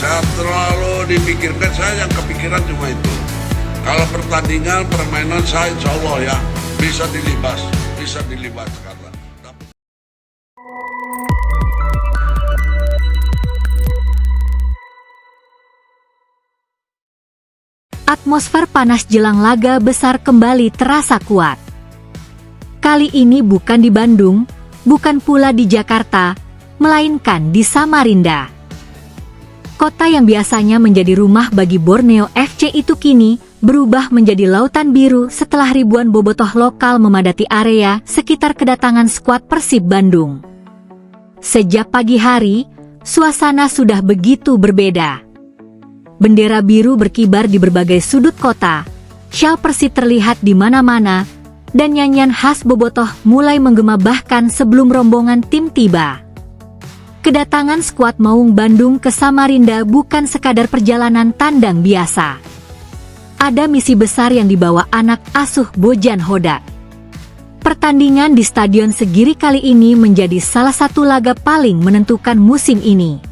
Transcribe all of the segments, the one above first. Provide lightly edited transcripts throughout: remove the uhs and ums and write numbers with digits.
Jangan terlalu dipikirkan, saya yang kepikiran cuma itu. Kalau pertandingan, permainan saya insya Allah ya bisa dilibas karena. Atmosfer panas jelang laga besar kembali terasa kuat. Kali ini bukan di Bandung, bukan pula di Jakarta, melainkan di Samarinda. Kota yang biasanya menjadi rumah bagi Borneo FC itu kini berubah menjadi lautan biru setelah ribuan bobotoh lokal memadati area sekitar kedatangan skuad Persib Bandung. Sejak pagi hari, suasana sudah begitu berbeda. Bendera biru berkibar di berbagai sudut kota, syal Persib terlihat di mana-mana, dan nyanyian khas bobotoh mulai menggema bahkan sebelum rombongan tim tiba. Kedatangan skuad Maung Bandung ke Samarinda bukan sekadar perjalanan tandang biasa. Ada misi besar yang dibawa anak asuh Bojan Hodak. Pertandingan di Stadion Segiri kali ini menjadi salah satu laga paling menentukan musim ini.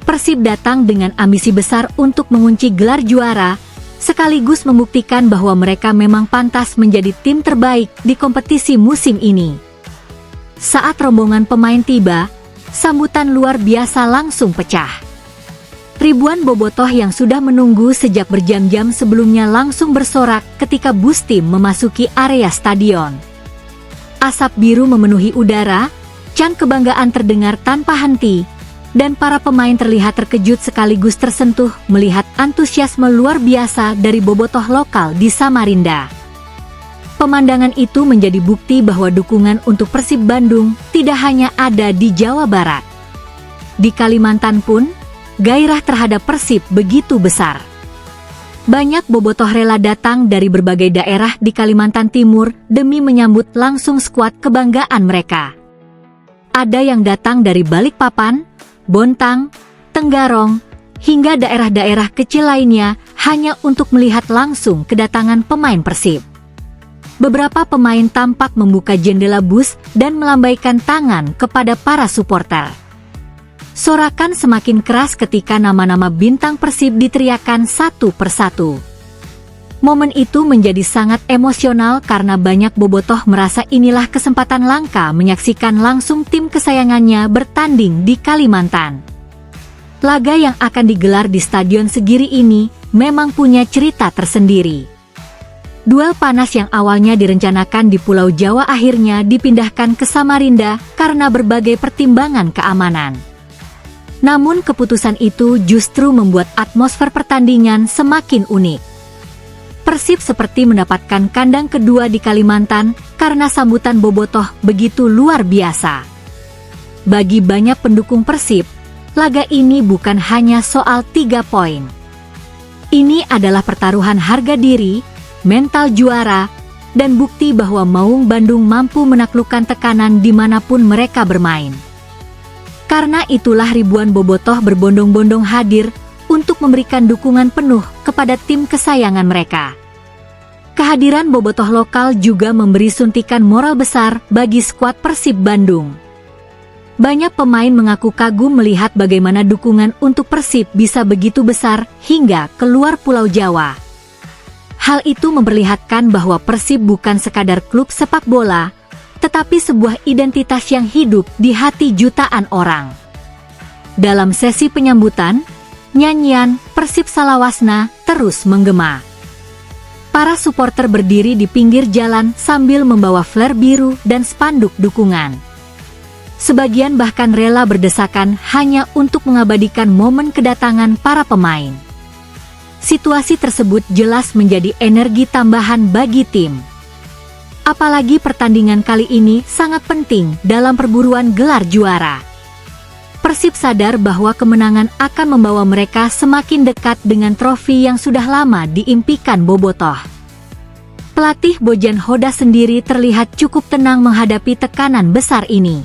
Persib datang dengan ambisi besar untuk mengunci gelar juara, sekaligus membuktikan bahwa mereka memang pantas menjadi tim terbaik di kompetisi musim ini. Saat rombongan pemain tiba, sambutan luar biasa langsung pecah. Ribuan bobotoh yang sudah menunggu sejak berjam-jam sebelumnya langsung bersorak ketika bus tim memasuki area stadion. Asap biru memenuhi udara, can kebanggaan terdengar tanpa henti, dan para pemain terlihat terkejut sekaligus tersentuh melihat antusiasme luar biasa dari bobotoh lokal di Samarinda. Pemandangan itu menjadi bukti bahwa dukungan untuk Persib Bandung tidak hanya ada di Jawa Barat. Di Kalimantan pun, gairah terhadap Persib begitu besar. Banyak bobotoh rela datang dari berbagai daerah di Kalimantan Timur demi menyambut langsung skuad kebanggaan mereka. Ada yang datang dari Balikpapan, Bontang, Tenggarong, hingga daerah-daerah kecil lainnya hanya untuk melihat langsung kedatangan pemain Persib. Beberapa pemain tampak membuka jendela bus dan melambaikan tangan kepada para supporter. Sorakan semakin keras ketika nama-nama bintang Persib diteriakan satu persatu. Momen itu menjadi sangat emosional karena banyak bobotoh merasa inilah kesempatan langka menyaksikan langsung tim kesayangannya bertanding di Kalimantan. Laga yang akan digelar di Stadion Segiri ini memang punya cerita tersendiri. Duel panas yang awalnya direncanakan di Pulau Jawa akhirnya dipindahkan ke Samarinda karena berbagai pertimbangan keamanan. Namun keputusan itu justru membuat atmosfer pertandingan semakin unik. Persib seperti mendapatkan kandang kedua di Kalimantan karena sambutan bobotoh begitu luar biasa. Bagi banyak pendukung Persib, laga ini bukan hanya soal 3 poin. Ini adalah pertaruhan harga diri, mental juara, dan bukti bahwa Maung Bandung mampu menaklukkan tekanan dimanapun mereka bermain. Karena itulah ribuan bobotoh berbondong-bondong hadir untuk memberikan dukungan penuh kepada tim kesayangan mereka. Kehadiran bobotoh lokal juga memberi suntikan moral besar bagi skuad Persib Bandung. Banyak pemain mengaku kagum melihat bagaimana dukungan untuk Persib bisa begitu besar hingga keluar Pulau Jawa. Hal itu memperlihatkan bahwa Persib bukan sekadar klub sepak bola, tetapi sebuah identitas yang hidup di hati jutaan orang. Dalam sesi penyambutan, nyanyian Persib Salawasna terus menggema. Para supporter berdiri di pinggir jalan sambil membawa flare biru dan spanduk dukungan. Sebagian bahkan rela berdesakan hanya untuk mengabadikan momen kedatangan para pemain. Situasi tersebut jelas menjadi energi tambahan bagi tim. Apalagi pertandingan kali ini sangat penting dalam perburuan gelar juara. Persib sadar bahwa kemenangan akan membawa mereka semakin dekat dengan trofi yang sudah lama diimpikan bobotoh. Pelatih Bojan Hodak sendiri terlihat cukup tenang menghadapi tekanan besar ini.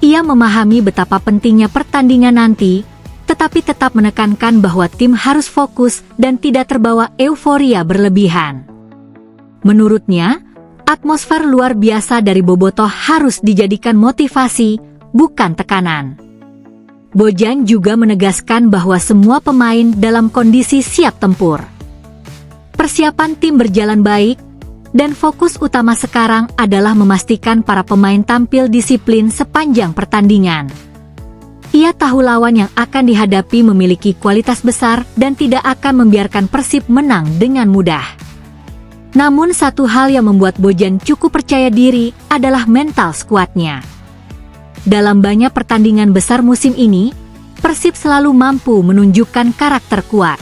Ia memahami betapa pentingnya pertandingan nanti, tetapi tetap menekankan bahwa tim harus fokus dan tidak terbawa euforia berlebihan. Menurutnya, atmosfer luar biasa dari bobotoh harus dijadikan motivasi, bukan tekanan. Bojan juga menegaskan bahwa semua pemain dalam kondisi siap tempur. Persiapan tim berjalan baik, dan fokus utama sekarang adalah memastikan para pemain tampil disiplin sepanjang pertandingan. Ia tahu lawan yang akan dihadapi memiliki kualitas besar dan tidak akan membiarkan Persib menang dengan mudah. Namun satu hal yang membuat Bojan cukup percaya diri adalah mental skuadnya. Dalam banyak pertandingan besar musim ini, Persib selalu mampu menunjukkan karakter kuat.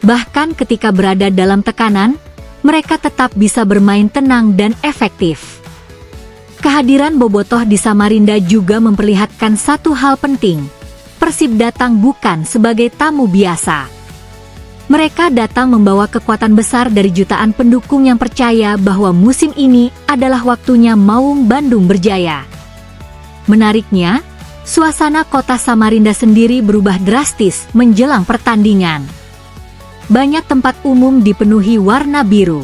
Bahkan ketika berada dalam tekanan, mereka tetap bisa bermain tenang dan efektif. Kehadiran Bobotoh di Samarinda juga memperlihatkan satu hal penting. Persib datang bukan sebagai tamu biasa. Mereka datang membawa kekuatan besar dari jutaan pendukung yang percaya bahwa musim ini adalah waktunya Maung Bandung berjaya. Menariknya, suasana kota Samarinda sendiri berubah drastis menjelang pertandingan. Banyak tempat umum dipenuhi warna biru.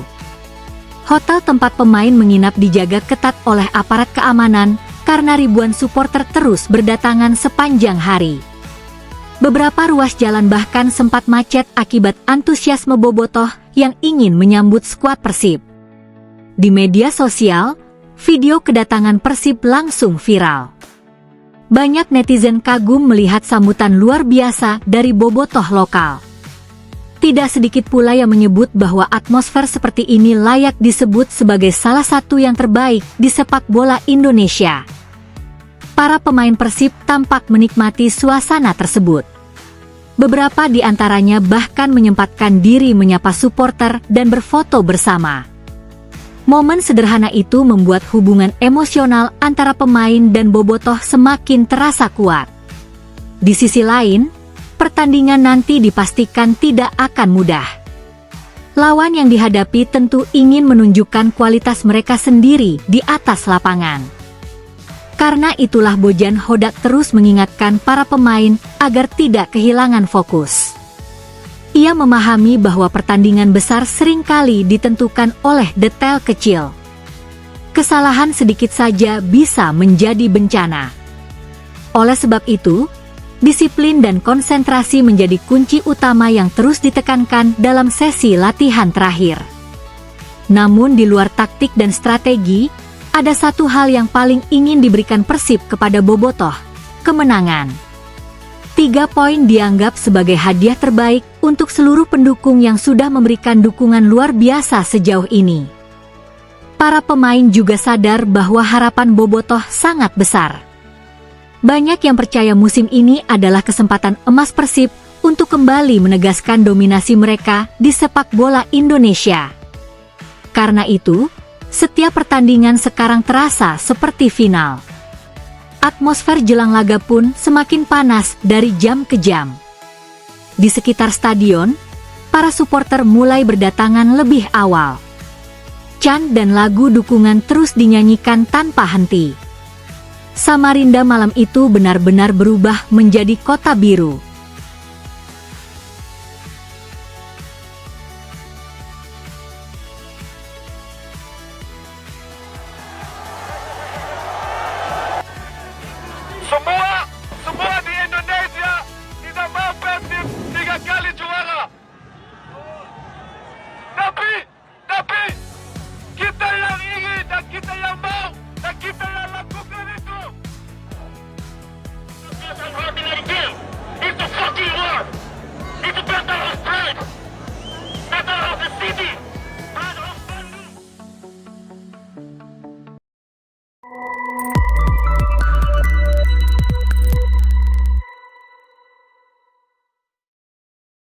Hotel tempat pemain menginap dijaga ketat oleh aparat keamanan karena ribuan supporter terus berdatangan sepanjang hari. Beberapa ruas jalan bahkan sempat macet akibat antusiasme Bobotoh yang ingin menyambut skuad Persib. Di media sosial, video kedatangan Persib langsung viral. Banyak netizen kagum melihat sambutan luar biasa dari Bobotoh lokal. Tidak sedikit pula yang menyebut bahwa atmosfer seperti ini layak disebut sebagai salah satu yang terbaik di sepak bola Indonesia. Para pemain Persib tampak menikmati suasana tersebut. Beberapa di antaranya bahkan menyempatkan diri menyapa supporter dan berfoto bersama. Momen sederhana itu membuat hubungan emosional antara pemain dan Bobotoh semakin terasa kuat. Di sisi lain, pertandingan nanti dipastikan tidak akan mudah. Lawan yang dihadapi tentu ingin menunjukkan kualitas mereka sendiri di atas lapangan. Karena itulah Bojan Hodak terus mengingatkan para pemain agar tidak kehilangan fokus. Ia memahami bahwa pertandingan besar seringkali ditentukan oleh detail kecil. Kesalahan sedikit saja bisa menjadi bencana. Oleh sebab itu, disiplin dan konsentrasi menjadi kunci utama yang terus ditekankan dalam sesi latihan terakhir. Namun di luar taktik dan strategi, ada satu hal yang paling ingin diberikan Persib kepada Bobotoh, kemenangan. 3 poin dianggap sebagai hadiah terbaik untuk seluruh pendukung yang sudah memberikan dukungan luar biasa sejauh ini. Para pemain juga sadar bahwa harapan Bobotoh sangat besar. Banyak yang percaya musim ini adalah kesempatan emas Persib untuk kembali menegaskan dominasi mereka di sepak bola Indonesia. Karena itu, setiap pertandingan sekarang terasa seperti final. Atmosfer jelang laga pun semakin panas dari jam ke jam. Di sekitar stadion, para supporter mulai berdatangan lebih awal. Chant dan lagu dukungan terus dinyanyikan tanpa henti. Samarinda malam itu benar-benar berubah menjadi kota biru. Semua di Indonesia tidak mau Persib 3 kali juara. Tapi kita yang ingin dan kita yang mau dan kita yang lakukan itu. It's an ordinary game. It's a fucking war. It's a battle of pride. Battle of the city.